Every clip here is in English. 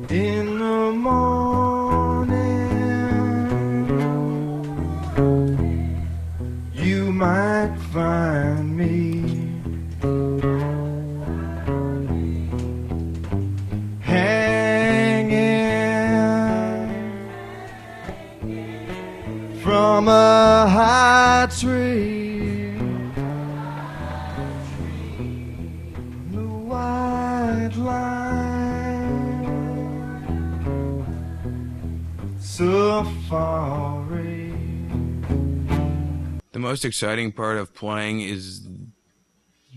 In the morning, you might find me hanging from a high tree, the white line, safari. The most exciting part of playing is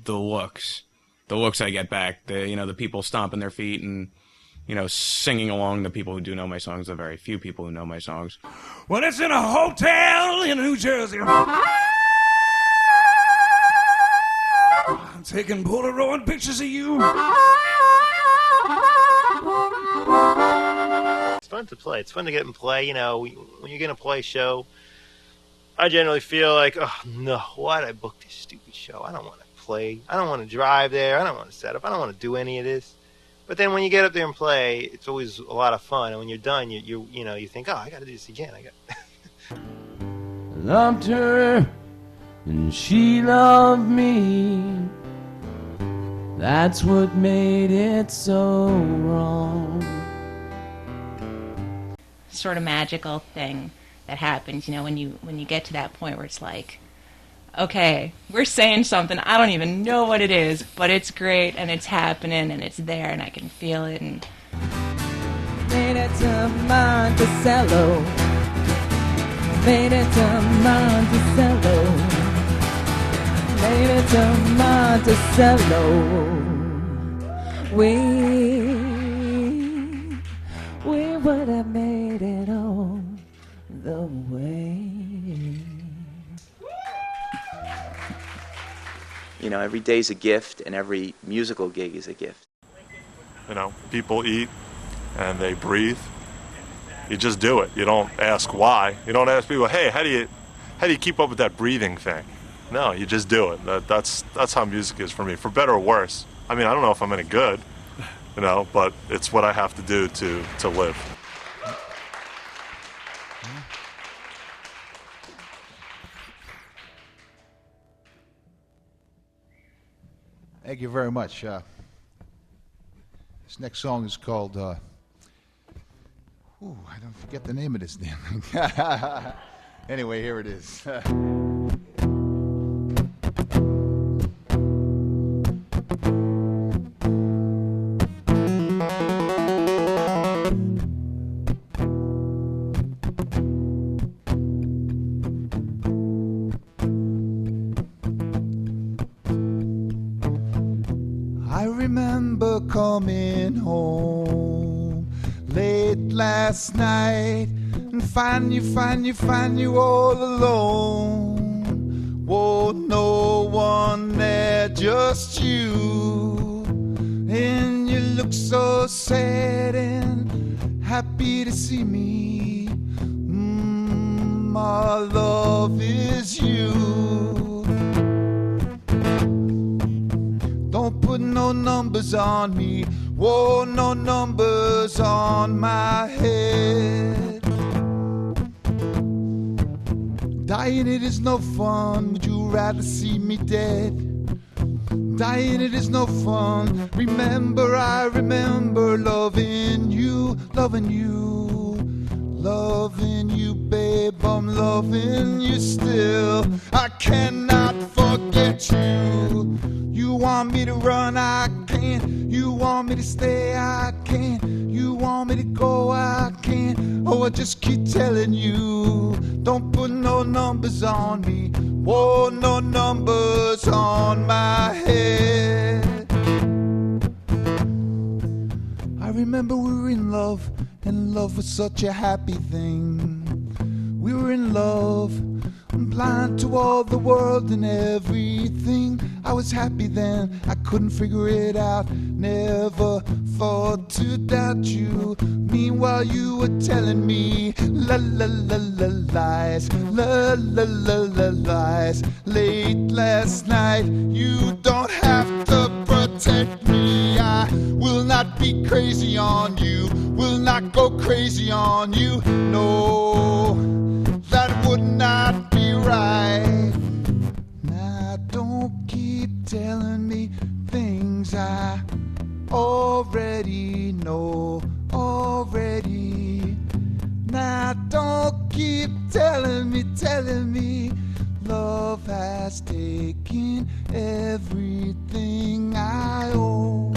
the looks. The looks I get back. The people stomping their feet and, singing along. The people who do know my songs, the very few people who know my songs. Well, it's in a hotel in New Jersey. I'm taking Polaroid pictures of you. It's fun to play. It's fun to get and play. When you're going to play a show, I generally feel like, oh, no, why did I book this stupid show? I don't want to play. I don't want to drive there. I don't want to set up. I don't want to do any of this. But then when you get up there and play, it's always a lot of fun. And when you're done, you think, oh, I got to do this again. Loved her and she loved me. That's what made it so wrong. Sort of magical thing that happens, when you get to that point where it's like, okay, we're saying something, I don't even know what it is, but it's great and it's happening and it's there and I can feel it. And Made it to Monticello. Made it to Monticello. Made it to Monticello. We would have made it all the way. Every day's a gift, and every musical gig is a gift. People eat and they breathe. You just do it. You don't ask why. You don't ask people, hey, how do you keep up with that breathing thing? No, you just do it. That's how music is for me, for better or worse. I don't know if I'm any good, but it's what I have to do to live. Thank you very much. This next song is called, I don't forget the name of this damn thing. Anyway, here it is. I remember coming home late last night and find you all alone. Whoa, no one there, just you. And you look so sad and happy to see me. My love is you. Don't put no numbers on me. Whoa, no numbers on my head. Dying, it is no fun. Would you rather see me dead? Dying, it is no fun. I remember loving you, loving you, loving you, babe. I'm loving you still. I cannot forget you. You want me to run, I can't. You want me to stay, I can't. You want me to go, I can't. Oh, I just keep telling you. Don't put no numbers on me. Whoa, no numbers on my head. I remember we were in love, and love was such a happy thing. We were in love, I'm blind to all the world and everything. I was happy then, I couldn't figure it out. Never thought to doubt you. Meanwhile, you were telling me la la la la lies, la la la la lies. Late last night, you don't have to protect me. I will not be crazy on you, will not go crazy on you. No, that would not be right. Now don't keep telling me things I already know already. Now don't keep telling me love has taken everything I own.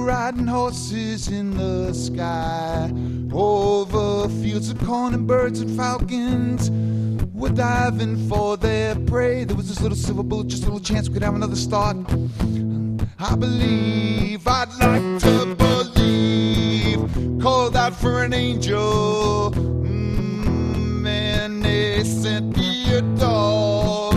Riding horses in the sky, over fields of corn and birds and falcons were diving for their prey. There was this little silver bullet, just a little chance we could have another start. I believe, I'd like to believe, called out for an angel, and they sent me a dog.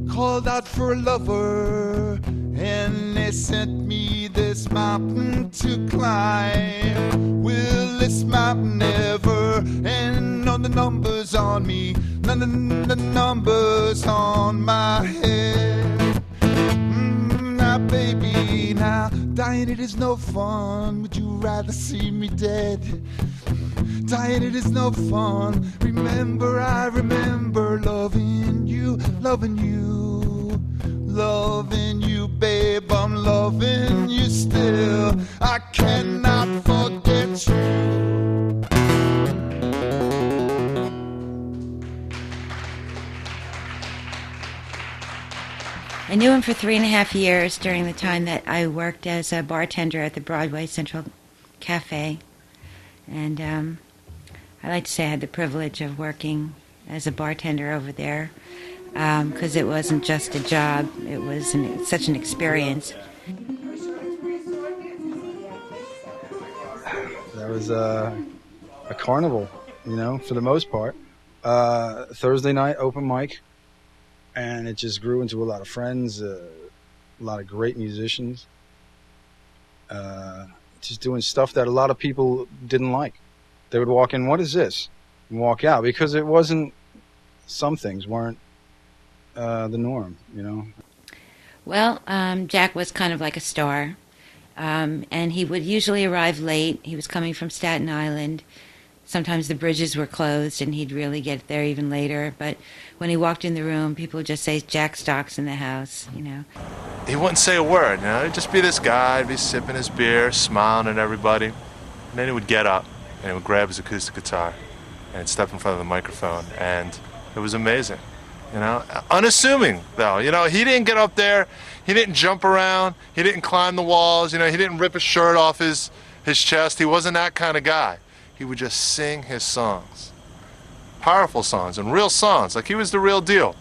Called out for a lover, and they sent me this mountain to climb. Will this mountain ever end? On the numbers on me, none of the numbers on my head. Now baby, now dying it is no fun. Would you rather see me dead? Dying it is no fun. Remember, I remember loving you, loving you, loving you, babe. I'm loving you still. I cannot forget you. I knew him for 3.5 years during the time that I worked as a bartender at the Broadway Central Cafe. And I like to say I had the privilege of working as a bartender over there because it wasn't just a job, it was such an experience. That was a carnival, you know, for the most part. Thursday night, open mic. And it just grew into a lot of friends, a lot of great musicians, just doing stuff that a lot of people didn't like. They would walk in, what is this? And walk out, because it wasn't, some things weren't the norm, you know. Well, Jack was kind of like a star, and he would usually arrive late. He was coming from Staten Island. Sometimes the bridges were closed, and he'd really get there even later. But when he walked in the room, people would just say, JackStock's in the house, you know. He wouldn't say a word, you know. He'd just be this guy, he'd be sipping his beer, smiling at everybody. And then he would get up, and he would grab his acoustic guitar, and he'd step in front of the microphone, and it was amazing, you know. Unassuming, though, you know. He didn't get up there, he didn't jump around, he didn't climb the walls, you know. He didn't rip his shirt off his chest. He wasn't that kind of guy. He would just sing his songs. Powerful songs and real songs, like he was the real deal.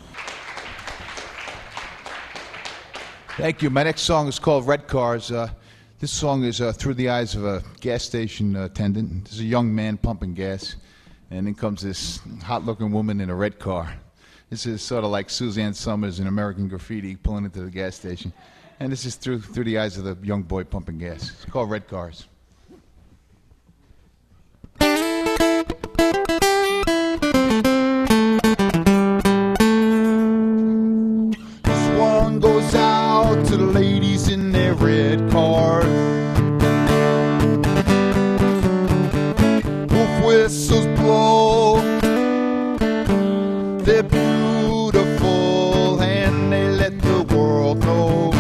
Thank you. My next song is called Red Cars. This song is through the eyes of a gas station attendant. There's a young man pumping gas, and then comes this hot-looking woman in a red car. This is sort of like Suzanne Summers in American Graffiti pulling into the gas station. And this is through the eyes of the young boy pumping gas. It's called Red Cars. Goes out to the ladies in their red cars. Wolf whistles blow. They're beautiful and they let the world know.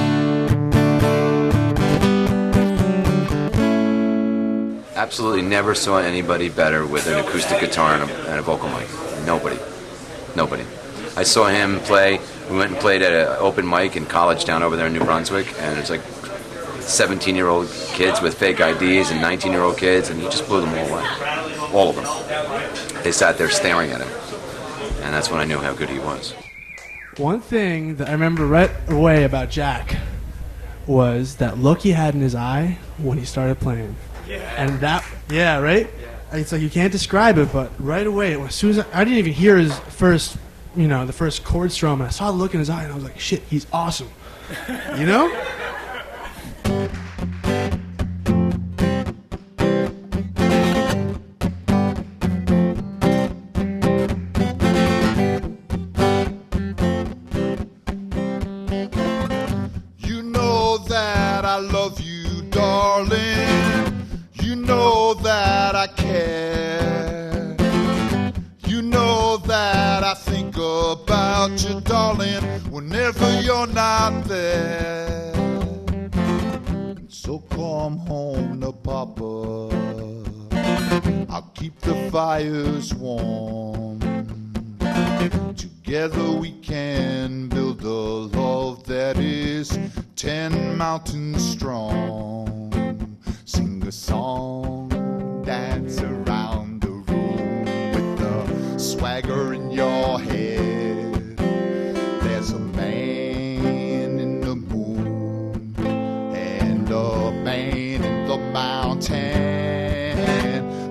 Absolutely never saw anybody better with an acoustic guitar and a vocal mic. Nobody. I saw him play. We went and played at an open mic in college down over there in New Brunswick, and it's like 17-year-old kids with fake IDs and 19-year-old kids, and he just blew them all away. All of them. They sat there staring at him, and that's when I knew how good he was. One thing that I remember right away about Jack was that look he had in his eye when he started playing. And that, yeah, right? It's like you can't describe it, but right away, as soon as I didn't even hear his first, the first chord strum, and I saw the look in his eye, and I was like, shit, he's awesome. You know? You know that I love you, darling. You know that I care. You know that I think about you, darling, whenever you're not there. So come home to Papa. I'll keep the fires warm. Together we can build a love that is 10 mountains strong. Sing a song, dance around the room with the swagger in your head. There's a man in the moon and a man in the mountain,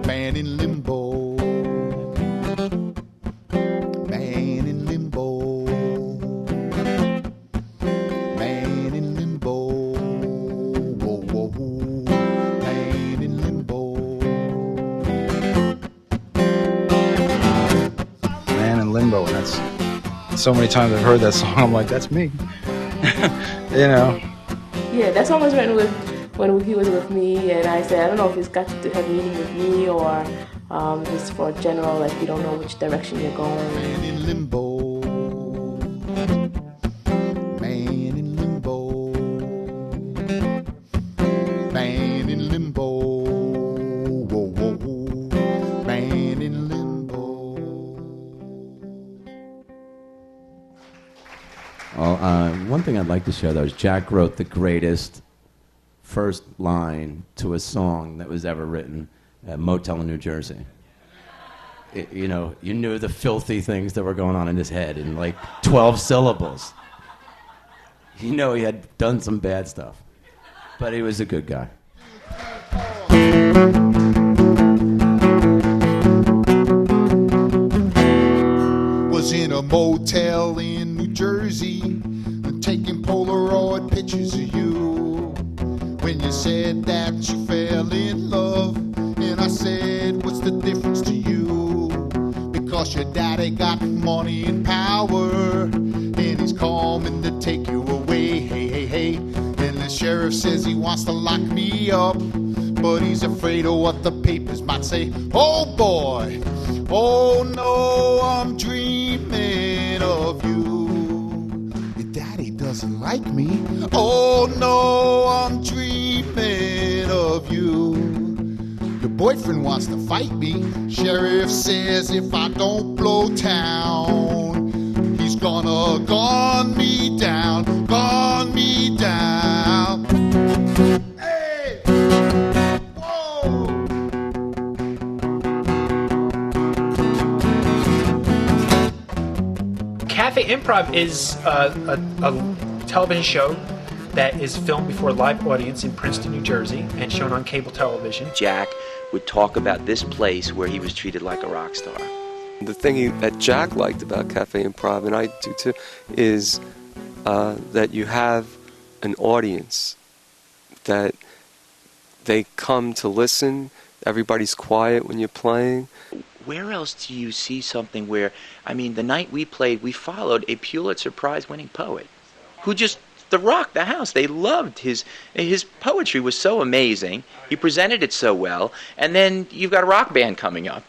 man in limbo, man in limbo, man in limbo, whoa, whoa, whoa. Man in limbo. Man in limbo, and that's so many times I've heard that song. I'm like, that's me. You know. Yeah, that song was written when he was with me, and I said, I don't know if it's got to have meaning with me or just for general, like you don't know which direction you're going. Man in limbo. Man in limbo. Man in limbo. Whoa, whoa, whoa. Man in limbo. Well, one thing I'd like to share, though, is Jack wrote the greatest first line to a song that was ever written at Motel in New Jersey. You knew the filthy things that were going on in his head in like 12 syllables. He had done some bad stuff, but he was a good guy. Was in a motel in New Jersey, taking Polaroid pictures of you. When you said that you fell in love, and I said, what's the difference to you? Because your daddy got money and power, and he's coming to take you away, hey, hey, hey. And the sheriff says he wants to lock me up, but he's afraid of what the papers might say. Oh boy, oh no, I'm dreaming of you. Your daddy doesn't like me. Oh no, I'm dreaming of you. Your boyfriend wants to fight me. Sheriff says if I don't blow town, he's gonna gun me down, gun me down. Hey! Whoa! Cafe Improv is a television show that is filmed before a live audience in Princeton, New Jersey, and shown on cable television. Jack would talk about this place where he was treated like a rock star. The thing that Jack liked about Cafe Improv, and I do too, is that you have an audience, that they come to listen, everybody's quiet when you're playing. Where else do you see something where, the night we played, we followed a Pulitzer Prize-winning poet who just rocked the house. They loved his poetry was so amazing. He presented it so well, and then you've got a rock band coming up.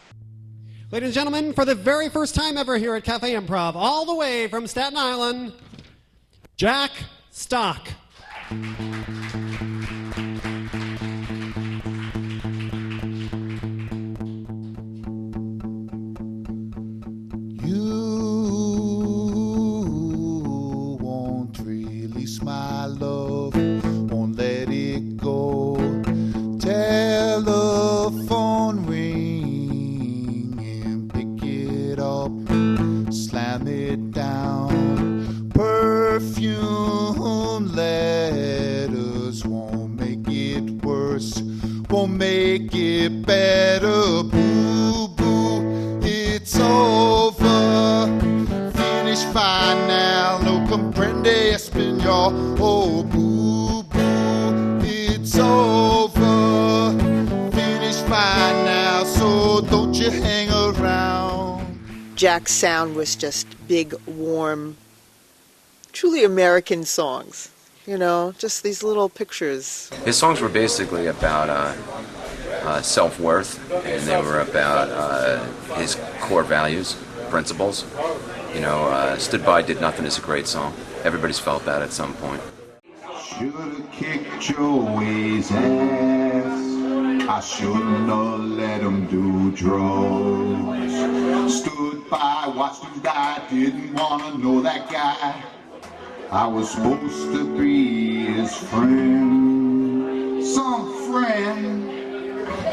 Ladies and gentlemen, for the very first time ever here at Cafe Improv, all the way from Staten Island, JackStock. My love, won't let it go. Telephone ring and pick it up, slam it down. Perfume letter get better. Boo boo, it's over. Finish fine now, no comprende español. Oh, boo boo, it's over. Finish fine now, so don't you hang around. Jack's sound was just big, warm, truly American songs. You know, just these little pictures. His songs were basically about self-worth, and they were about his core values, principles. You know, Stood By Did Nothing is a great song. Everybody's felt that at some point. Should've kicked Joey's ass. I shouldn't have let him do drugs. Stood by, watched him die, didn't wanna know that guy. I was supposed to be his friend, some friend.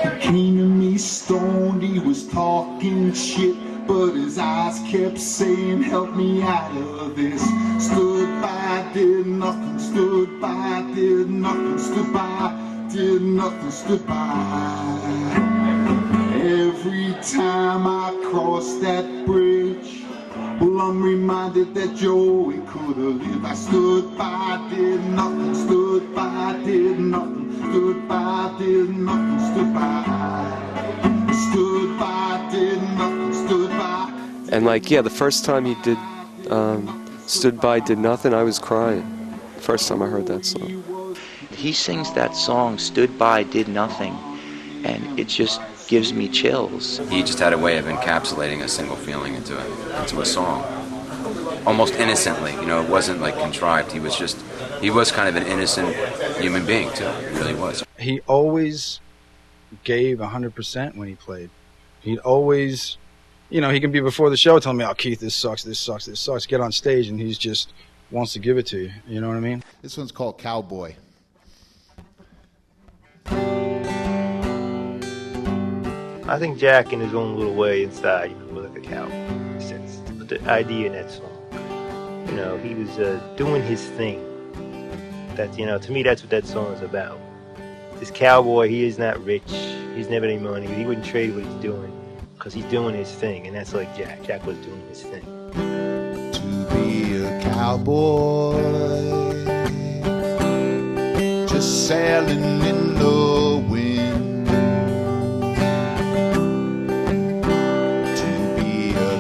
He came to me stoned, he was talking shit, but his eyes kept saying, help me out of this. Stood by, did nothing, stood by, did nothing, stood by, did nothing, stood by. Every time I cross that bridge, well, I'm reminded that Joey could have lived. I stood by, did nothing, stood by, did nothing, stood by, did nothing, stood by. Stood by, did nothing, stood by. And like, yeah, the first time he did Stood By, Did Nothing, I was crying. First time I heard that song. He sings that song, Stood By, Did Nothing, and it just gives me chills. He just had a way of encapsulating a single feeling into a song, almost innocently. You know, it wasn't like contrived. He was kind of an innocent human being too. He really was. He always gave 100% when he played. He'd always, you know, he can be before the show telling me, "Oh, Keith, this sucks, this sucks, this sucks." Get on stage and he's just wants to give it to you. You know what I mean? This one's called Cowboy. I think Jack, in his own little way inside, you know, was like a cowboy, in a sense. But the idea in that song, you know, he was doing his thing. That, you know, to me, that's what that song is about. This cowboy, he is not rich. He's never any money. He wouldn't trade what he's doing because he's doing his thing, and that's like Jack. Jack was doing his thing. To be a cowboy, just sailing in the wind.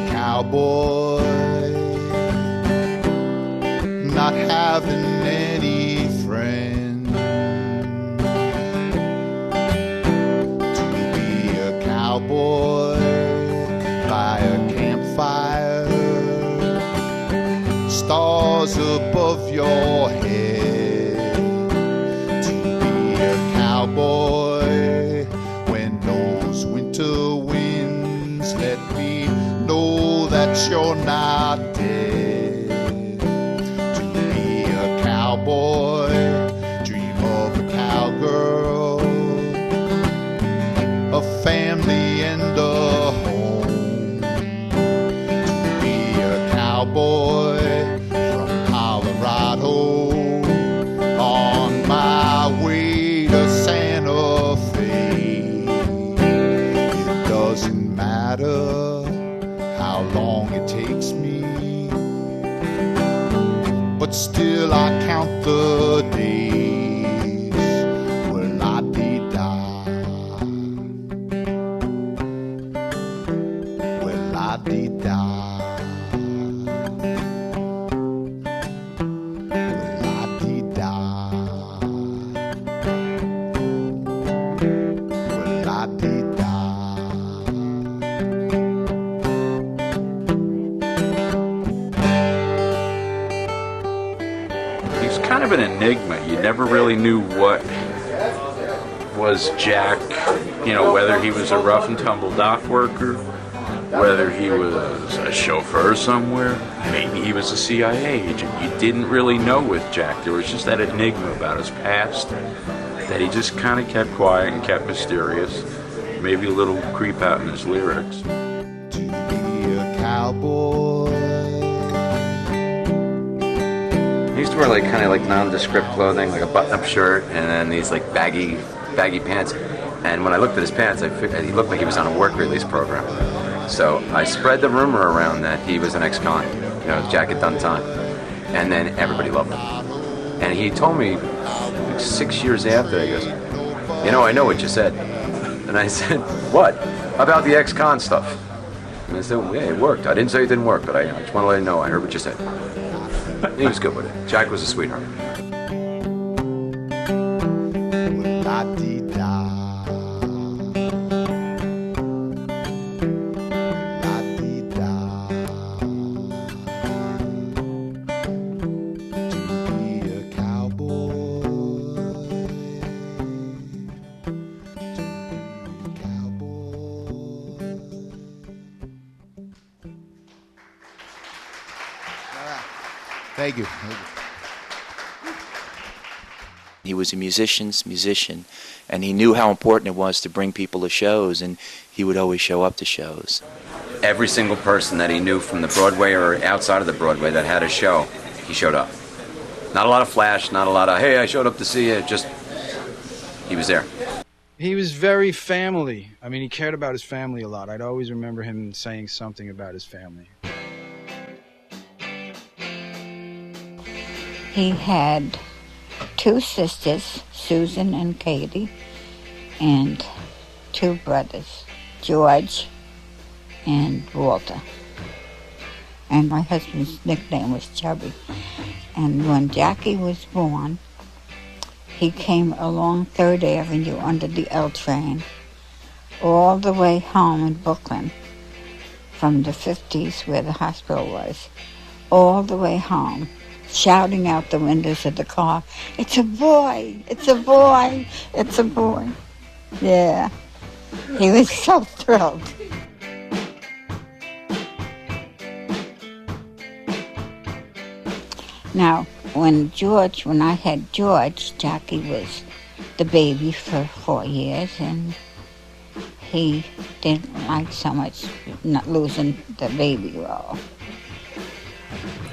Cowboy, not having any friends. To be a cowboy by a campfire, stars above your head. To be a cowboy when those winter winds let me know that you're not dead. To be a cowboy, dream of a cowgirl, a family and a home. To be a cowboy from Colorado, on my way to Santa Fe. It doesn't matter how long it takes me, but still I count the days. Well, la-dee-da, well, la-dee-da, well, la-dee-da, well, la-dee-da. Kind of an enigma. You never really knew what was Jack, you know, whether he was a rough and tumble dock worker, whether he was a chauffeur somewhere, maybe he was a CIA agent. You didn't really know with Jack. There was just that enigma about his past that he just kind of kept quiet and kept mysterious. Maybe a little creep out in his lyrics. To be a cowboy. He used to wear like kind of like nondescript clothing, like a button-up shirt, and then these like baggy pants. And when I looked at his pants, I figured he looked like he was on a work release program. So I spread the rumor around that he was an ex-con. You know, Jack had done time. And then everybody loved him. And he told me 6 years after, he goes, you know, I know what you said. And I said, what? About the ex-con stuff. And I said, well, yeah, it worked. I didn't say it didn't work, but I just want to let you know I heard what you said. He was good with it. Jack was a sweetheart. Thank you. He was a musician's musician, and he knew how important it was to bring people to shows, and he would always show up to shows. Every single person that he knew from the Broadway or outside of the Broadway that had a show, he showed up. Not a lot of flash, not a lot of, hey, I showed up to see you, just, he was there. He was very family. I mean, he cared about his family a lot. I'd always remember him saying something about his family. He had 2 sisters, Susan and Katie, and 2 brothers, George and Walter. And my husband's nickname was Chubby. And when Jackie was born, he came along 3rd Avenue under the L train all the way home in Brooklyn from the 50s where the hospital was, all the way home, shouting out the windows of the car, "It's a boy! It's a boy! It's a boy!" Yeah, he was so thrilled. Now, when I had George, Jackie was the baby for 4 years, and he didn't like so much not losing the baby role.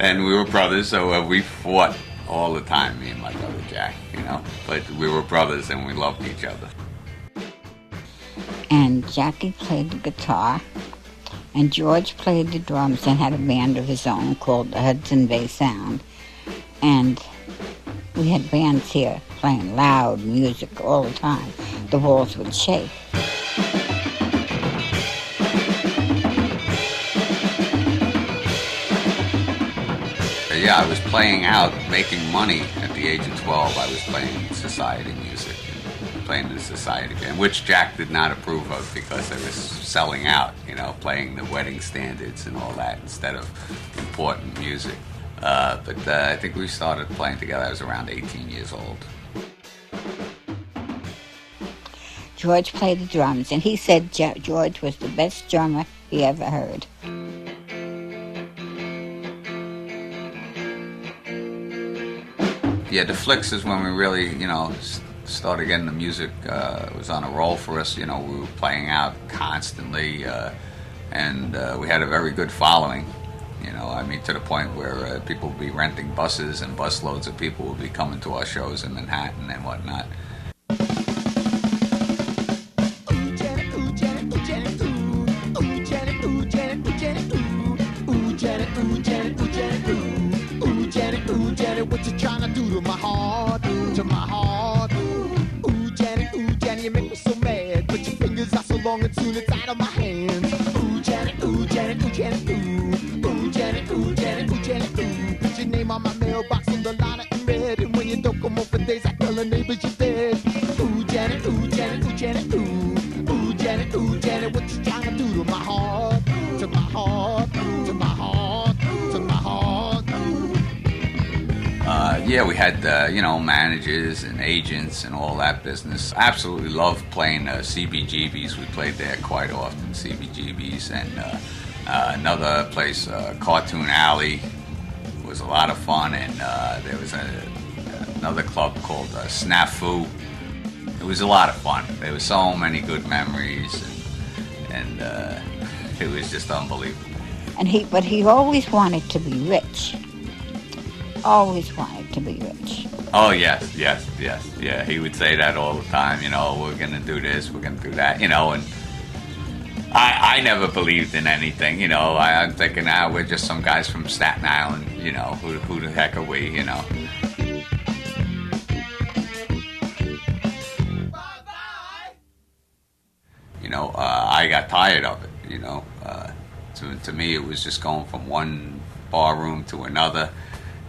And we were brothers, so we fought all the time, me and my brother Jack, you know. But we were brothers and we loved each other. And Jackie played the guitar, and George played the drums and had a band of his own called the Hudson Bay Sound. And we had bands here playing loud music all the time. The walls would shake. Yeah, I was playing out, making money at the age of 12. I was playing society music, and playing the society band, which Jack did not approve of because I was selling out, you know, playing the wedding standards and all that instead of important music. But I think we started playing together. I was around 18 years old. George played the drums, and he said George was the best drummer he ever heard. Yeah, the Flicks is when we really, you know, started getting the music. It was on a roll for us. You know, we were playing out constantly, and we had a very good following. You know, I mean, to the point where people would be renting buses and busloads of people would be coming to our shows in Manhattan and whatnot. What you trying to do to my heart, to my heart? Ooh, Janet, you make me so mad. But your fingers are so long and soon it's out of my hands. Ooh, Janet, ooh, Janet, ooh, Janet, ooh. Ooh, Janet, ooh, Janet, ooh, Janet, ooh. Put your name on my mailbox on the line in red. And when you don't come home for days, I tell the neighbors you're dead. Ooh, Janet, ooh, Janet, ooh, Janet, ooh. Ooh, Janet, what you trying to do to my heart, to my heart, to my heart, to my heart? Yeah, we had, you know, managers and agents and all that business. Absolutely loved playing CBGB's. We played there quite often, CBGB's. And another place, Cartoon Alley, was a lot of fun. And there was another club called Snafu. It was a lot of fun. There were so many good memories, and it was just unbelievable. But he always wanted to be rich. always wanted to be rich. Oh, yes. Yeah, he would say that all the time, we're going to do this, we're going to do that, and I never believed in anything, I'm thinking, we're just some guys from Staten Island, who the heck are we, I got tired of it, to me it was just going from one bar room to another,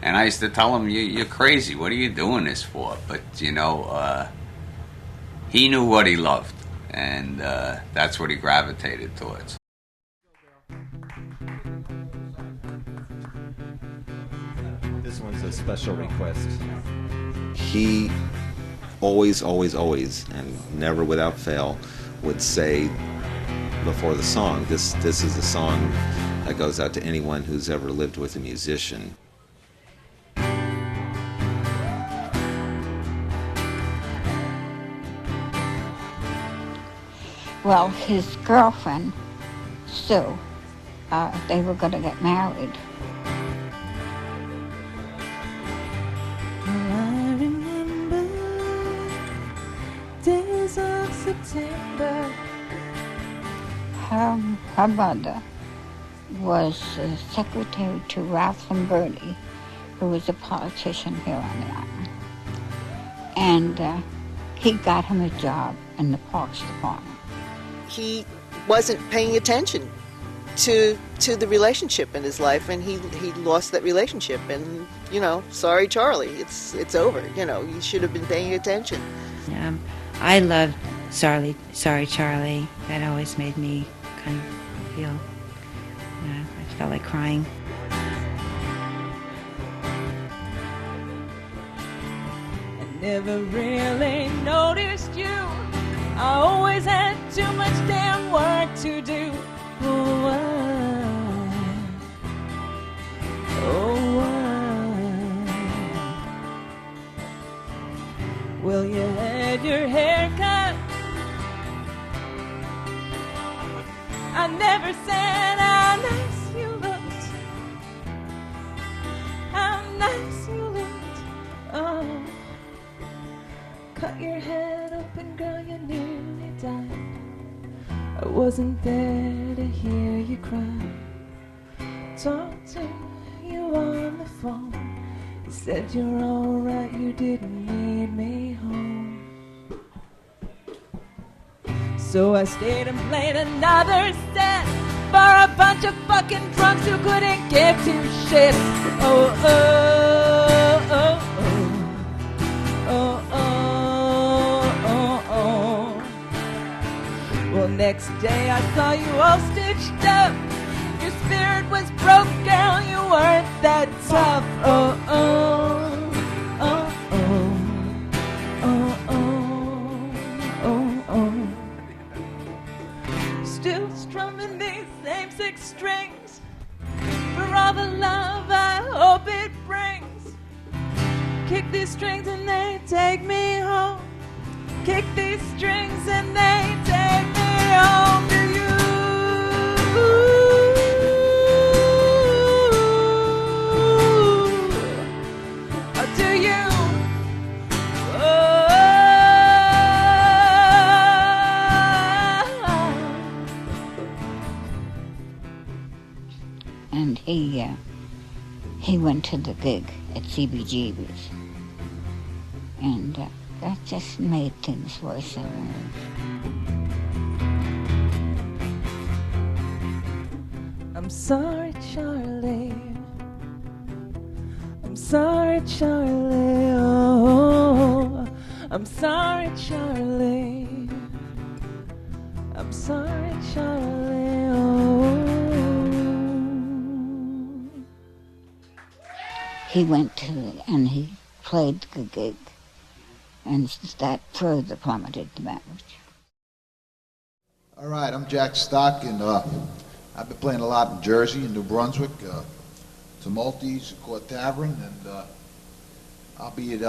and I used to tell him, you're crazy, what are you doing this for? But, he knew what he loved, and that's what he gravitated towards. This one's a special request. He always, and never without fail, would say before the song, this is a song that goes out to anyone who's ever lived with a musician. Well, his girlfriend, Sue, they were going to get married. I remember days of September. Her mother was secretary to Ralph Lamberti, who was a politician here on the island. And he got him a job in the Parks Department. He wasn't paying attention to the relationship in his life, and he lost that relationship, and sorry Charlie, it's over. You should have been paying attention. I loved Sorry Charlie. That always made me kind of feel, I felt like crying. I never really noticed you. I always had too much damn work to do. Well, you had your hair cut. I never said how nice you looked. How nice you looked. Oh, cut your head open, girl, you nearly died. I wasn't there to hear you cry. Talked to you on the phone. You said you're alright, you didn't need me home. So I stayed and played another set for a bunch of fucking drunks who couldn't give two shits. Oh, oh, oh, oh, oh, oh, oh, oh. Well, next day I saw you all stitched up. Your spirit was broke, girl, you weren't that tough. Oh, oh, oh, oh, oh, oh, oh, oh. Still strumming these same 6 strings for all the love I hope it brings. Kick these strings and they take me home. Kick these strings and they take me home to you. To you. And he went to the gig at CBGB's, and that just made things worse and worse. I'm sorry, Charlie. I'm sorry, Charlie. Oh, I'm sorry, Charlie. I'm sorry, Charlie. Oh. He went to and he played the gig, and that further plummeted the marriage. All right, I'm JackStock, and I've been playing a lot in Jersey and New Brunswick, Tumulties, Court Tavern, and I'll be at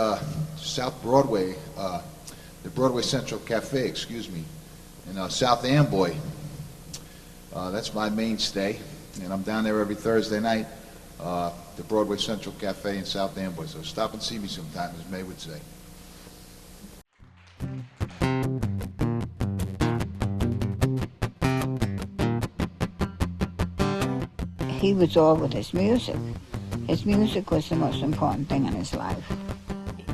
South Broadway, the Broadway Central Cafe, excuse me, in South Amboy. That's my mainstay, and I'm down there every Thursday night the Broadway Central Cafe in South Amboy. So stop and see me sometime, as May would say. He was all with his music. His music was the most important thing in his life.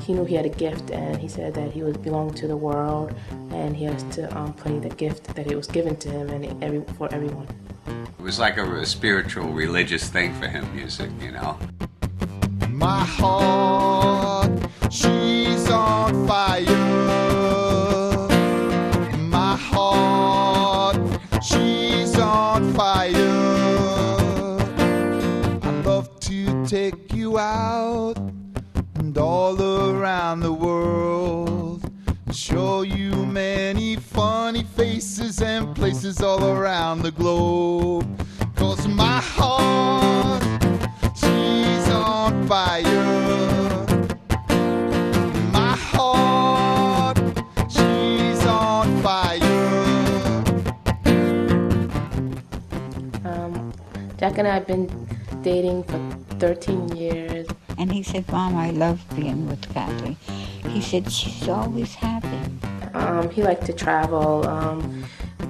He knew he had a gift, and he said that he was belonged to the world, and he has to play the gift that it was given to him and for everyone. It was like a spiritual, religious thing for him, music, you know. My heart, she's on fire. My heart, she's on fire. I'd love to take you out and all around the world, show you many funny faces and places all around the globe. 'Cause my heart, she's on fire. My heart, she's on fire. Jack and I have been dating for 13 years. And he said, Mom, I love being with Kathy. He said, she's always happy. He liked to travel.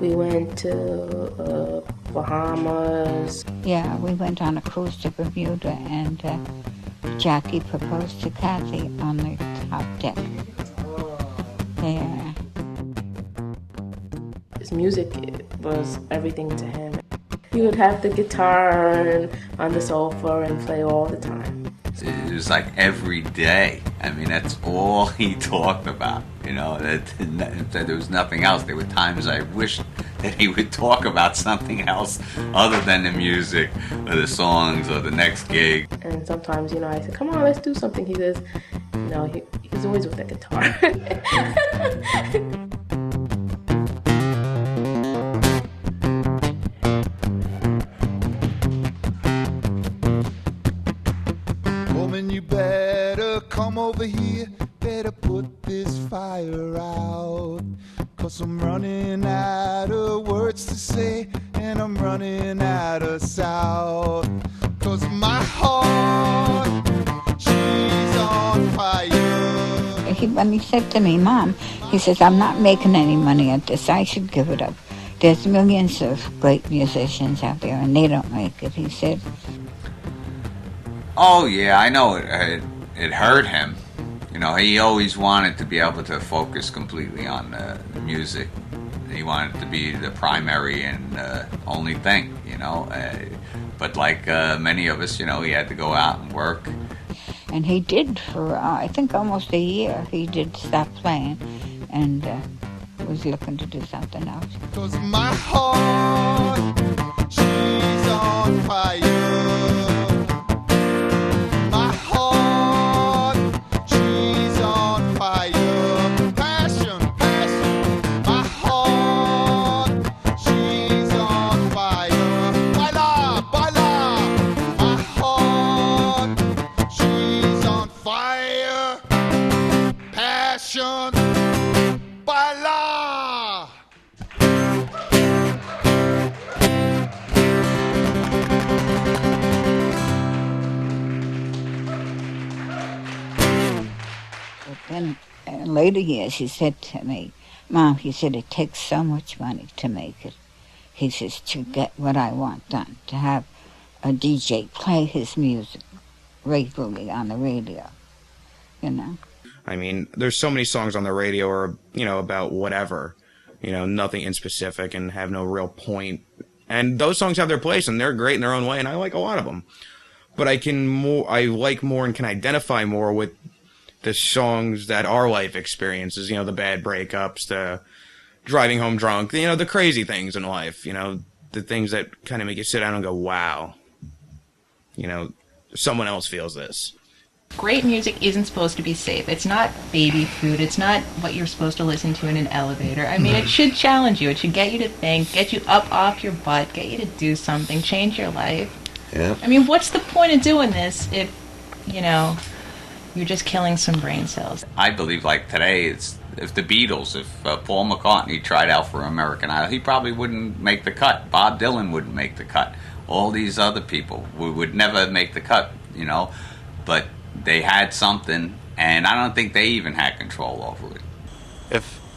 We went to Bahamas. Yeah, we went on a cruise to Bermuda, and Jackie proposed to Kathy on the top deck. There. His music was everything to him. He would have the guitar on the sofa and play all the time. It was like every day. I mean, that's all he talked about. You know, that there was nothing else. There were times I wished that he would talk about something else other than the music or the songs or the next gig. And sometimes, you know, I said, come on, let's do something. He says, you know, he's always with the guitar. Woman, you better come over here, better put this fire out. 'Cause I'm running out of words to say, and I'm running out of sound. 'Cause my heart, she's on fire. When he said to me, Mom, he says, I'm not making any money at this. I should give it up. There's millions of great musicians out there, and they don't make it. He said, Oh yeah, I know it hurt him. You know, he always wanted to be able to focus completely on the music. He wanted to be the primary and only thing, you know. But like many of us, you know, he had to go out and work. and he did for, I think, almost a year. He did stop playing and was looking to do something else. 'Cause my heart, she's on fire. My heart, she's on fire. Passion, passion. My heart, she's on fire. Baila, baila. My heart, she's on fire. Passion, baila. But then in later years, he said to me, Mom, he said, it takes so much money to make it. He says, to get what I want done, to have a DJ play his music regularly on the radio, you know. I mean, there's so many songs on the radio are, you know, about whatever, you know, nothing in specific and have no real point. And those songs have their place and they're great in their own way, and I like a lot of them. But I like more and can identify more with the songs that are life experiences, you know, the bad breakups, the driving home drunk, you know, the crazy things in life, you know, the things that kind of make you sit down and go, wow, you know, someone else feels this. Great music isn't supposed to be safe. It's not baby food. It's not what you're supposed to listen to in an elevator. I mean, it should challenge you. It should get you to think, get you up off your butt, get you to do something, change your life. Yeah. I mean, what's the point of doing this if, you know, you're just killing some brain cells? I believe, like today, it's if the Beatles, if Paul McCartney tried out for American Idol, he probably wouldn't make the cut. Bob Dylan wouldn't make the cut. all these other people would never make the cut, but they had something, and I don't think they even had control over it.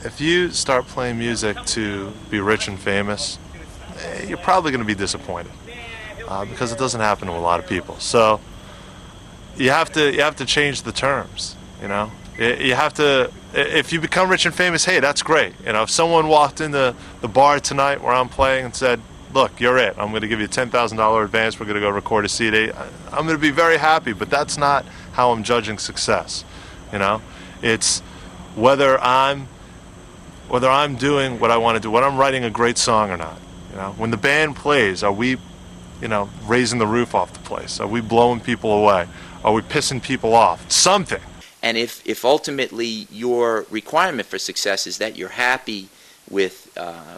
If you start playing music to be rich and famous, you're probably going to be disappointed because it doesn't happen to a lot of people. So you have to change the terms. You have to. If you become rich and famous, hey, that's great. If someone walked into the bar tonight where I'm playing and said, "Look, you're it. I'm going to give you a $10,000 advance. We're going to go record a CD." I'm going to be very happy, but that's not how I'm judging success. It's whether I'm doing what I want to do, whether I'm writing a great song or not. When the band plays, are we, raising the roof off the place? Are we blowing people away? Are we pissing people off? Something. And if ultimately your requirement for success is that you're happy with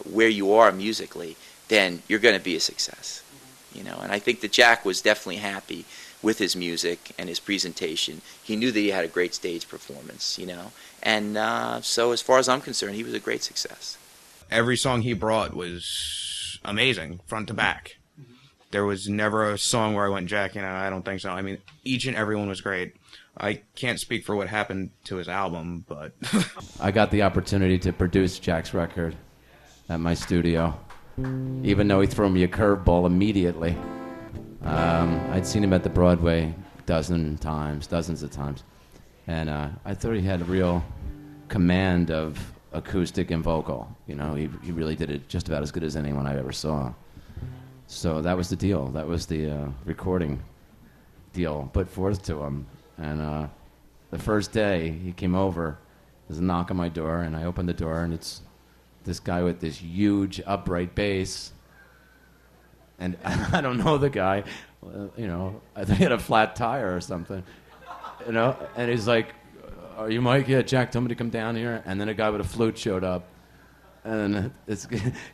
where you are musically, then you're going to be a success. And I think that Jack was definitely happy with his music and his presentation. He knew that he had a great stage performance, And so as far as I'm concerned, he was a great success. Every song he brought was amazing, front to back. There was never a song where I went, Jack, I don't think so. I mean, each and every one was great. I can't speak for what happened to his album, but... I got the opportunity to produce Jack's record at my studio, even though he threw me a curveball immediately. I'd seen him at the Broadway dozens of times, and I thought he had a real command of acoustic and vocal. He really did it just about as good as anyone I ever saw. So that was the deal. That was the recording deal put forth to him. And the first day he came over, there's a knock on my door, and I opened the door, and it's this guy with this huge upright bass. And I don't know the guy, I think he had a flat tire or something, and he's like, "Are you Mike? Yeah, Jack told me to come down here." And then a guy with a flute showed up, and it's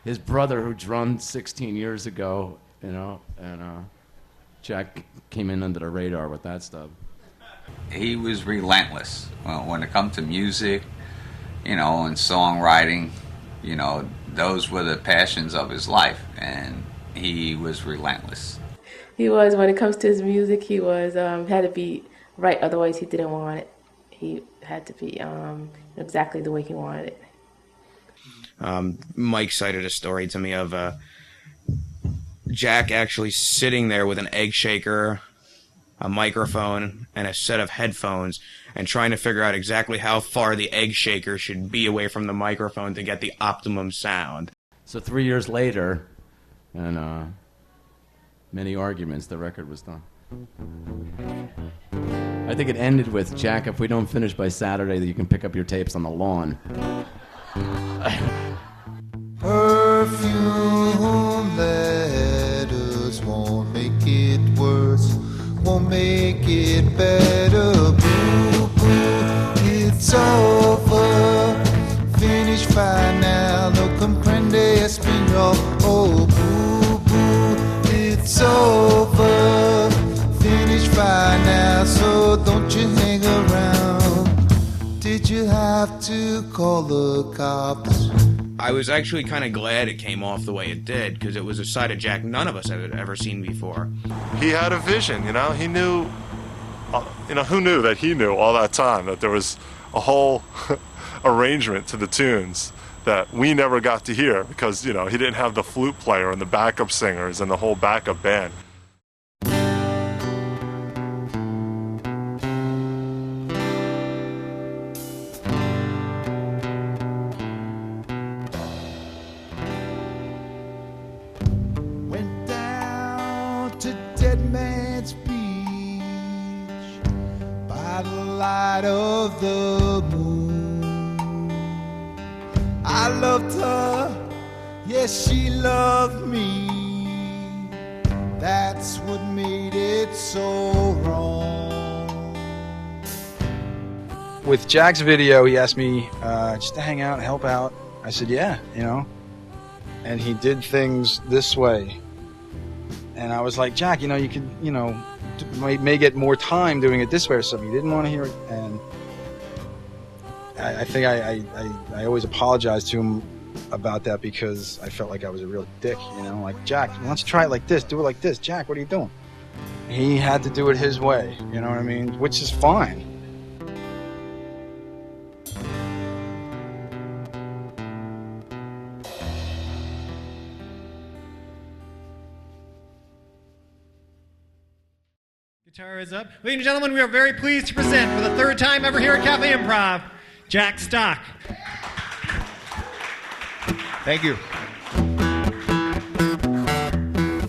his brother who drummed 16 years ago, and Jack came in under the radar with that stuff. He was relentless when it comes to music, and songwriting. Those were the passions of his life, and he was relentless. He was, when it comes to his music, he was had to be right, otherwise he didn't want it. He had to be exactly the way he wanted it. Mike cited a story to me of Jack actually sitting there with an egg shaker, a microphone, and a set of headphones, and trying to figure out exactly how far the egg shaker should be away from the microphone to get the optimum sound. So 3 years later, and many arguments, the record was done. I think it ended with, "Jack, if we don't finish by Saturday, you can pick up your tapes on the lawn." Perfume letters won't make it worse, won't make it better. Boo, boo, it's over. Finish fine now, no comprende español. Oh, boo, boo, it's over. Finish fine now, so don't you hang around. Did you have to call the cops? I was actually kind of glad it came off the way it did, because it was a side of Jack none of us had ever seen before. He had a vision, he knew, who knew that he knew all that time that there was a whole arrangement to the tunes that we never got to hear because, he didn't have the flute player and the backup singers and the whole backup band. Of the moon, I loved her, yes, she loved me. That's what made it so wrong. With Jack's video, he asked me just to hang out and help out. I said, yeah, and he did things this way. And I was like, Jack, you could, may get more time doing it this way or something. He didn't want to hear it, and I think I always apologized to him about that because I felt like I was a real dick, you know, like, Jack, let's try it like this, do it like this. Jack, what are you doing? He had to do it his way, you know what I mean? Which is fine. Guitar is up. Ladies and gentlemen, we are very pleased to present for the third time ever here at Cafe Improv, JackStock. Thank you.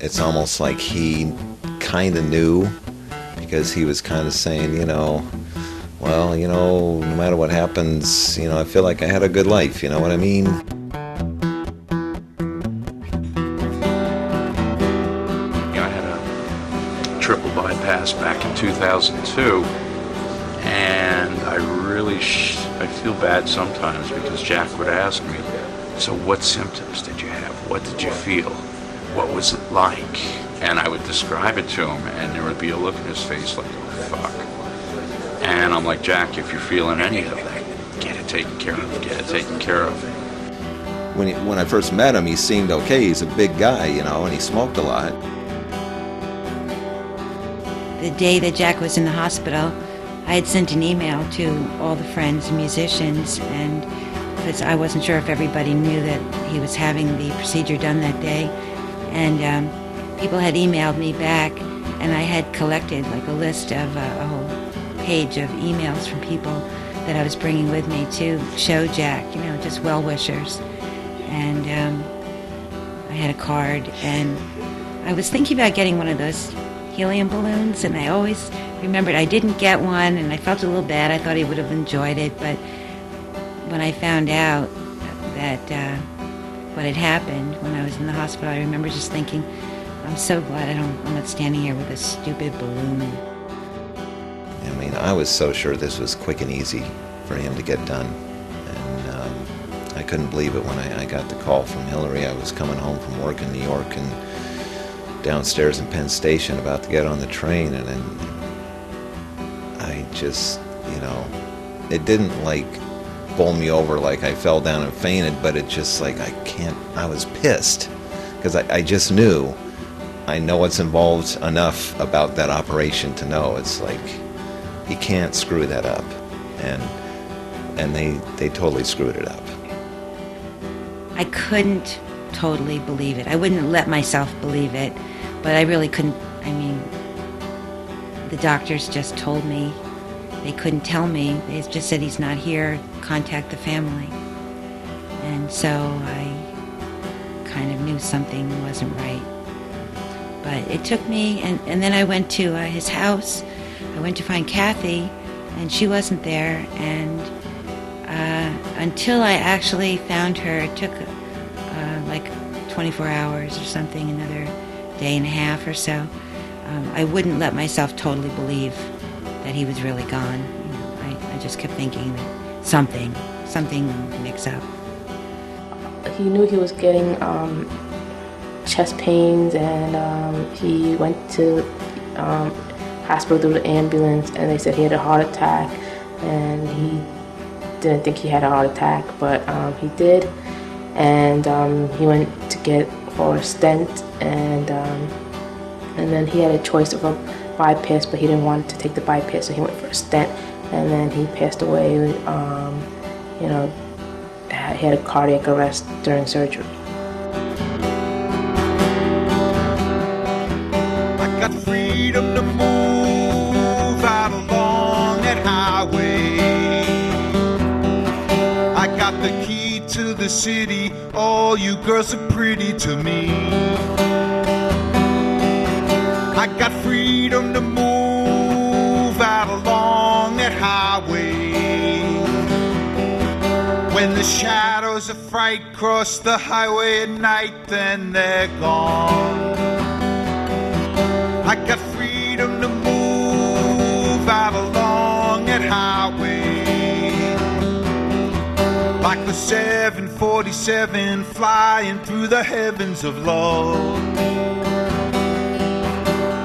It's almost like he kind of knew, because he was kind of saying, you know, well, you know, no matter what happens, you know, I feel like I had a good life, you know what I mean? I had a triple bypass back in 2002, and I really I feel bad sometimes because Jack would ask me, so what symptoms did you have? What did you feel? What was it like? And I would describe it to him, and there would be a look in his face like, oh, fuck. And I'm like, Jack, if you're feeling any of that, get it taken care of. Get it taken care of. When I first met him, he seemed okay. He's a big guy, you know, and he smoked a lot. The day that Jack was in the hospital, I had sent an email to all the friends and musicians, and because I wasn't sure if everybody knew that he was having the procedure done that day. And people had emailed me back, and I had collected like a list of a whole page of emails from people that I was bringing with me to show Jack, you know, just well-wishers. And I had a card, and I was thinking about getting one of those helium balloons, and I always remembered I didn't get one, and I felt a little bad. I thought he would have enjoyed it, but when I found out that what had happened when I was in the hospital, I remember just thinking, I'm so glad I'm not standing here with a stupid balloon. I mean, I was so sure this was quick and easy for him to get done. And I couldn't believe it when I got the call from Hillary. I was coming home from work in New York and downstairs in Penn Station about to get on the train, and then I just, you know, it didn't like bowl me over like I fell down and fainted, but it just like I was pissed because I just knew. I know what's involved enough about that operation to know it's like he can't screw that up, and they totally screwed it up. I couldn't totally believe it. I wouldn't let myself believe it, but I really couldn't. I mean, the doctors just told me. They couldn't tell me. They just said he's not here, contact the family. And so I kind of knew something wasn't right. But it took me, and then I went to his house. I went to find Kathy, and she wasn't there. And until I actually found her, it took like 24 hours or something, another day and a half or so. I wouldn't let myself totally believe that he was really gone. You know, I just kept thinking that something mixed up. He knew he was getting chest pains, and he went to hospital through the ambulance, and they said he had a heart attack, and he didn't think he had a heart attack, but he did, and he went to get for a stent, and then he had a choice of a bypass, but he didn't want to take the bypass, so he went for a stent, and then he passed away. You know, he had a cardiac arrest during surgery. I got freedom to move out along that highway. I got the key to the city. All you girls are pretty to me. I got freedom to move out along that highway. When the shadows of fright cross the highway at night, then they're gone. I got freedom to move out along that highway. Like the 747 flying through the heavens of love.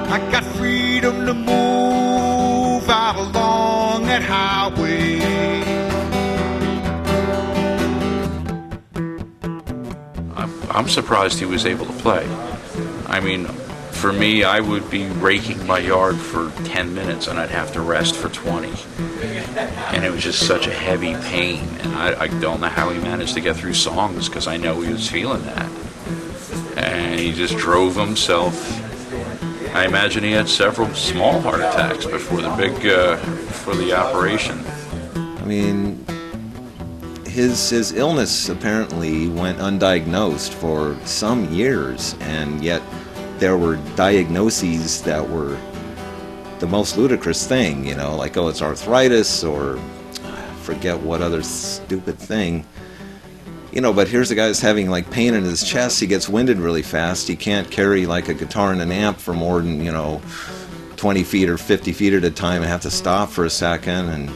I got freedom to move out along that highway. I'm surprised he was able to play. I mean, for me, I would be raking my yard for 10 minutes and I'd have to rest for 20. And it was just such a heavy pain. And I don't know how he managed to get through songs, because I know he was feeling that. And he just drove himself. I imagine he had several small heart attacks before the operation. I mean, his illness apparently went undiagnosed for some years, and yet there were diagnoses that were the most ludicrous thing, you know, like, oh, it's arthritis, or I forget what other stupid thing. You know, but here's a guy that's having like pain in his chest. He gets winded really fast. He can't carry like a guitar and an amp for more than, 20 feet or 50 feet at a time. I have to stop for a second. And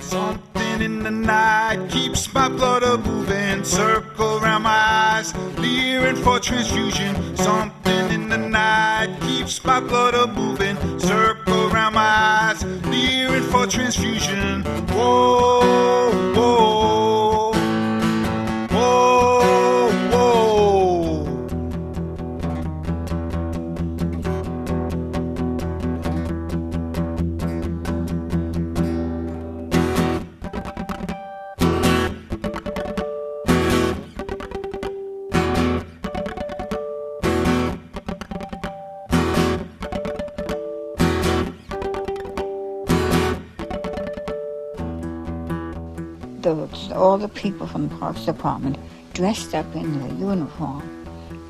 something in the night keeps my blood moving. Circle around my eyes, leering for transfusion. Something in the night keeps my blood moving. Circle around my eyes, leering for transfusion. Whoa, whoa. Whoa, whoa. All the people from the Parks Department dressed up in their uniform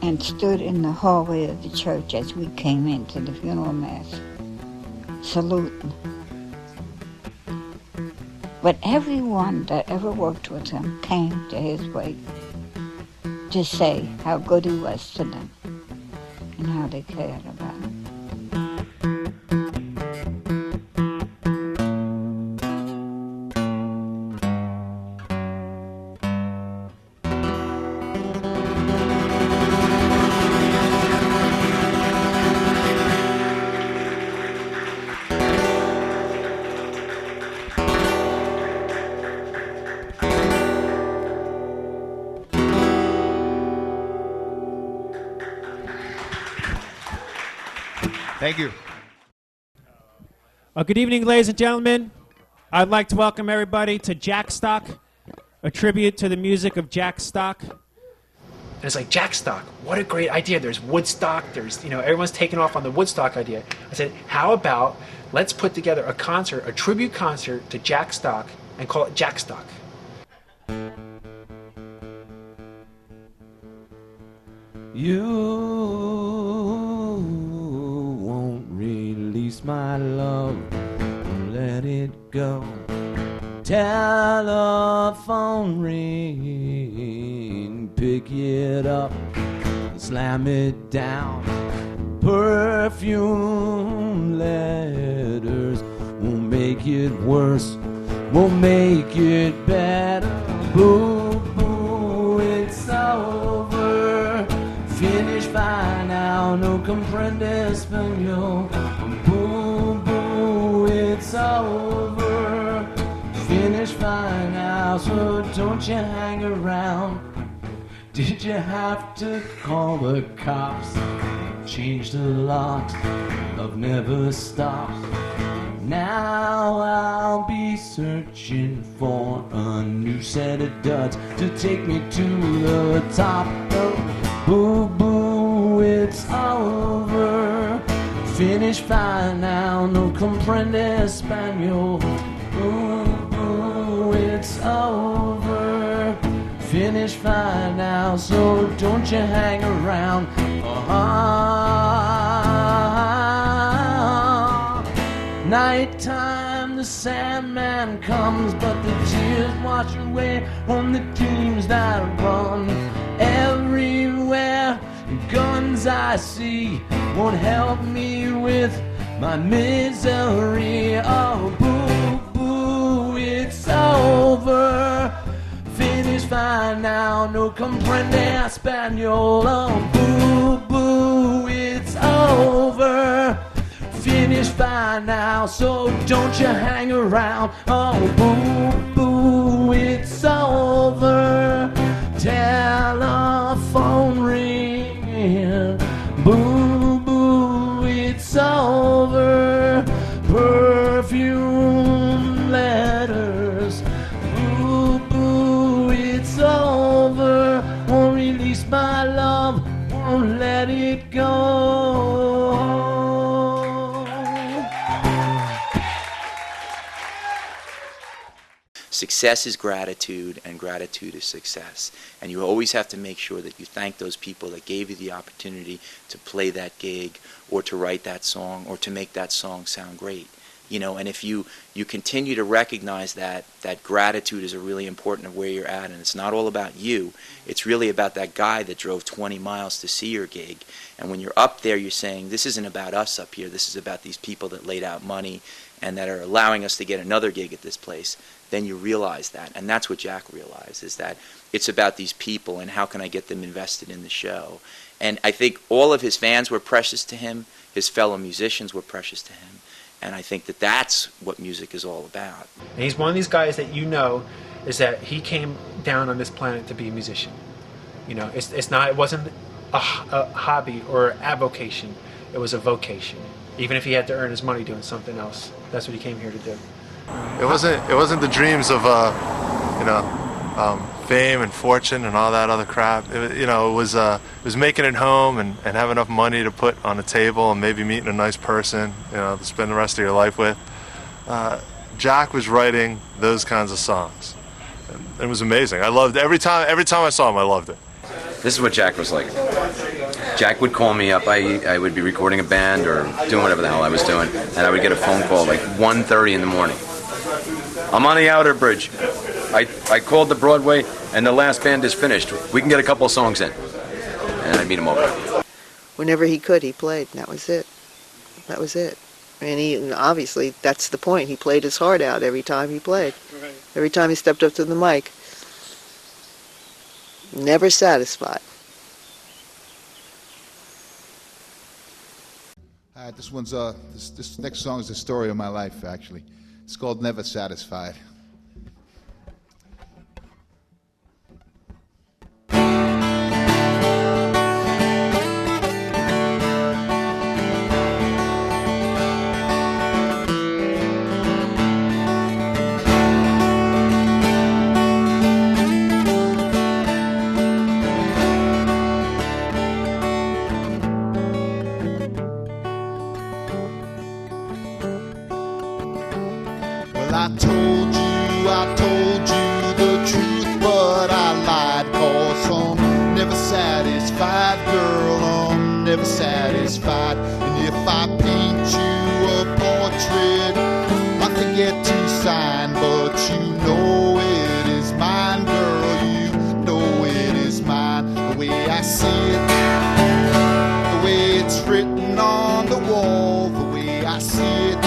and stood in the hallway of the church as we came into the funeral mass, saluting. But everyone that ever worked with him came to his wake to say how good he was to them and how they cared about him. Thank you. Good evening, ladies and gentlemen. I'd like to welcome everybody to JackStock, a tribute to the music of JackStock. It's like, JackStock, what a great idea. There's Woodstock, everyone's taking off on the Woodstock idea. I said, how about let's put together a concert, a tribute concert to JackStock, and call it JackStock. You won't release my love, let it go. Telephone ring, pick it up, slam it down. Perfume letters won't make it worse, won't make it better. Boo, boo, it's over. Finish fine now, no comprende español. Boo, boo, it's over. Finish fine now, so don't you hang around. Did you have to call the cops? Change the locks, love never stops. Now I'll be searching for a new set of duds to take me to the top. Boo boo, it's over. Finish fine now, no comprende español. Boo boo, it's over. Finish fine now, so don't you hang around. Nighttime, the Sandman comes, but the tears wash away on the dreams that run everywhere. Guns I see won't help me with my misery. Oh, boo, boo, it's over. Finish fine now, no comprende español. Oh, boo, boo, it's over. Finish fine now, so don't you hang around. Oh, boo, boo, it's over. telephone ringing, boo boo, it's over. Perfume letters, boo boo, it's over. Won't release my love, won't let it go. Success is gratitude, and gratitude is success. And you always have to make sure that you thank those people that gave you the opportunity to play that gig, or to write that song, or to make that song sound great. You know, and if you continue to recognize that gratitude is a really important of where you're at, and it's not all about you, it's really about that guy that drove 20 miles to see your gig. And when you're up there, you're saying, this isn't about us up here, this is about these people that laid out money and that are allowing us to get another gig at this place. Then you realize that, and that's what Jack realized, is that it's about these people and how can I get them invested in the show. And I think all of his fans were precious to him, his fellow musicians were precious to him, and I think that that's what music is all about. And he's one of these guys that is that he came down on this planet to be a musician. You know, it wasn't a hobby or an avocation, it was a vocation. Even if he had to earn his money doing something else, that's what he came here to do. It wasn't the dreams of fame and fortune and all that other crap. It was making it home and have enough money to put on a table and maybe meeting a nice person, to spend the rest of your life with. Jack was writing those kinds of songs. It was amazing. I loved it. Every time I saw him, I loved it. This is what Jack was like. Jack would call me up. I would be recording a band or doing whatever the hell I was doing, and I would get a phone call like 1:30 in the morning. I'm on the outer bridge. I called the Broadway, and the last band is finished. We can get a couple of songs in. And I'd meet him over there. Whenever he could, he played, and that was it. That was it. And obviously, that's the point. He played his heart out every time he played. Right. Every time he stepped up to the mic. Never satisfied. All right, this next song is the story of my life, actually. It's called Never Satisfied. I told you the truth, but I lied, 'cause I'm never satisfied, girl, I'm never satisfied. And if I paint you a portrait, I forget to sign, but you know it is mine, girl, you know it is mine. The way I see it, the way it's written on the wall, the way I see it,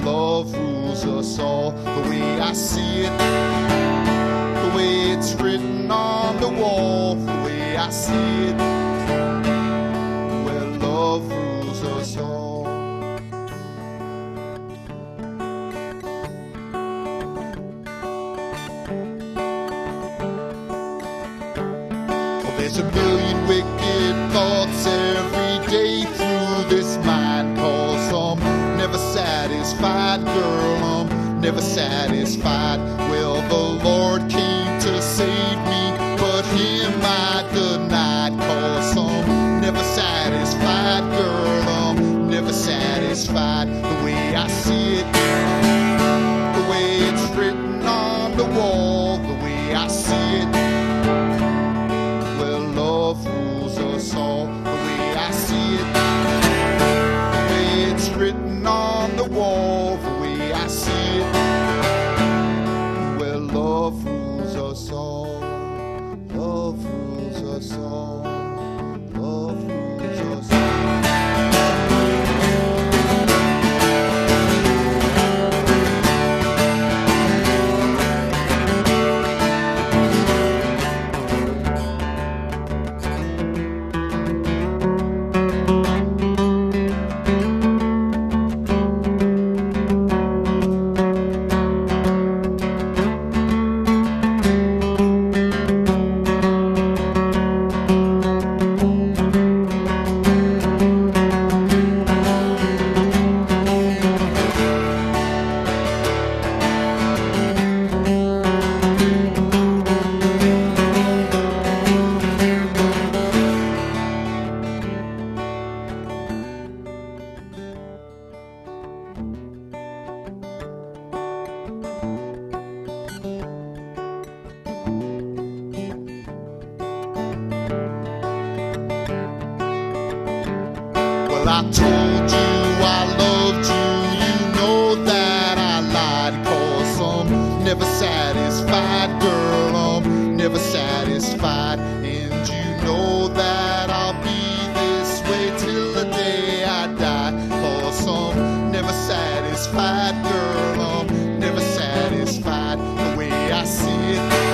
love rules us all. The way I see it, the way it's written on the wall, the way I see it, where love rules us all. Well, there's a million wicked thoughts every day through this mind, 'cause I'm never satisfied, girl, I'm never satisfied. Well, the Lord came to save me, but him I denied, 'cause I'm never satisfied, girl, I'm never satisfied. The way I see it, the way it's written on the wall, the way I see it, well, love rules us all. The way I see it, the way it's written on the wall, the way I see it, well, love rules us all, love rules us all, love rules us all. Well, I told you I loved you. You know that I lied, 'cause I'm never satisfied, girl. I'm never satisfied. And you know that I'll be this way till the day I die, 'cause I'm never satisfied, girl. I'm never satisfied. The way I see it,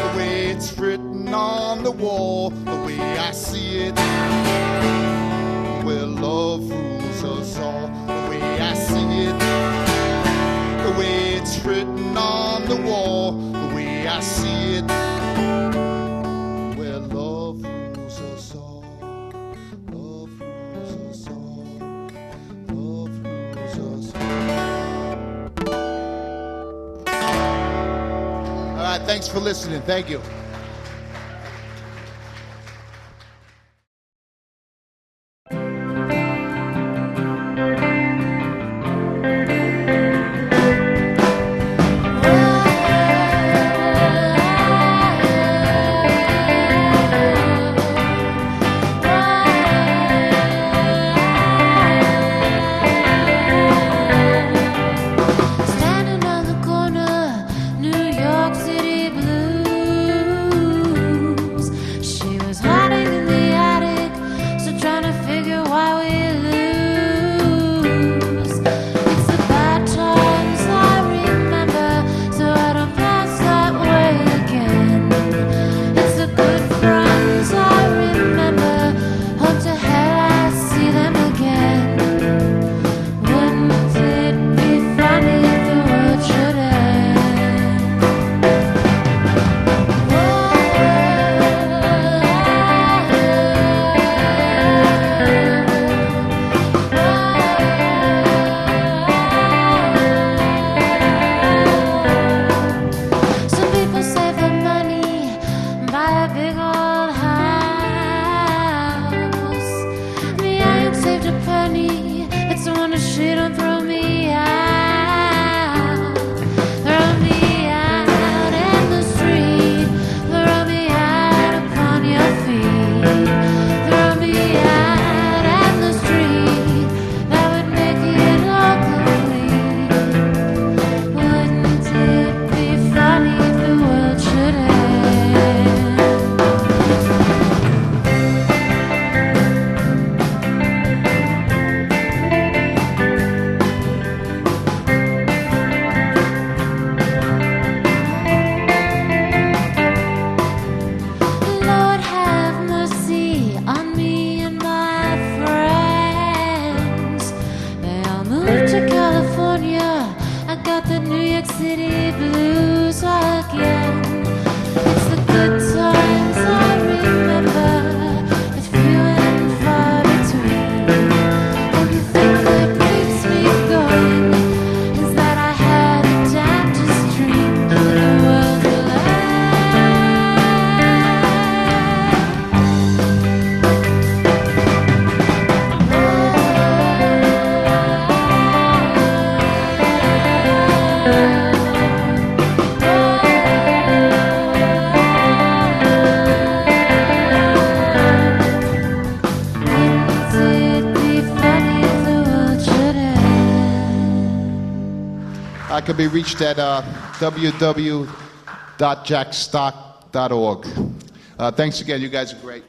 the way it's written on the wall, the way I see it, where love rules us all. The way I see it, the way it's written on the wall, the way I see it, where love rules us all. Love rules us all. Love rules us all. All right, thanks for listening. Thank you. Standing on the corner, New York City blues. She was hiding in the attic, so trying to figure why we lose. It's the bad times I remember, so I don't pass that way again. It's the good friends I remember, hope to hell I see them again. Wouldn't it be funny if the world should Some people save their money, buy a big old house. Me, I ain't saved a penny. It's a wonder she don't throw me out. Throw me out in the street. Throw me out upon your feet. Throw me out in the street. That would make it all complete. Wouldn't it be funny if the world should end? Lord have mercy on me and my friends. They all moved to California. I got the New York City blues again. It's the good times I remember, with few and far between. And the thing that keeps me going is that I had a Baptist dream that the world will Wouldn't it be funny if the world should end? I can be reached at www.jackstock.org. Thanks again. You guys are great.